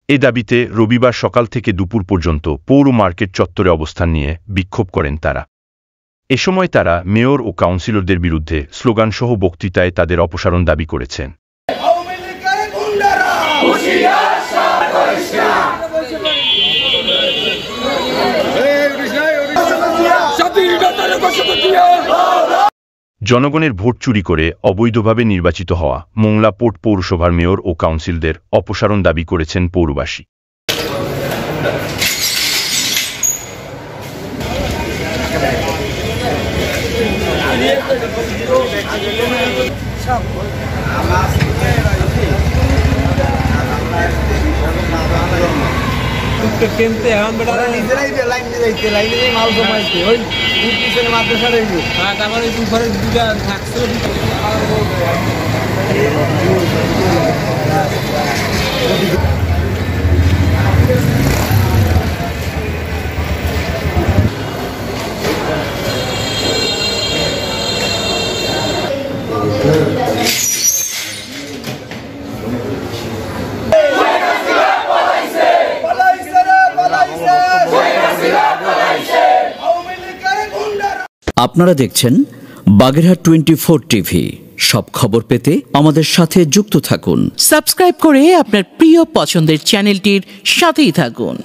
এ দাবিতে রবিবার সকাল থেকে দুপুর পর্যন্ত পৌর মার্কেট চত্বরে অবস্থান নিয়ে বিক্ষোভ করেন তারা। এ সময় তারা মেয়র ও কাউন্সিলরদের বিরুদ্ধে স্লোগানসহ বক্তৃতায় তাদের অপসারণ দাবি করেছেন। জনগণের ভোট চুরি করে অবৈধভাবে নির্বাচিত হওয়া মোংলা পোর্ট পৌরসভার মেয়র ও কাউন্সিলরদের অপসারণ দাবি করেছেন পৌরবাসী। আপনারা দেখছেন বাগেরহাট 24 টিভি। সব খবর পেতে আমাদের সাথে যুক্ত থাকুন। সাবস্ক্রাইব করে আপনার প্রিয় পছন্দের চ্যানেলটির সাথেই থাকুন।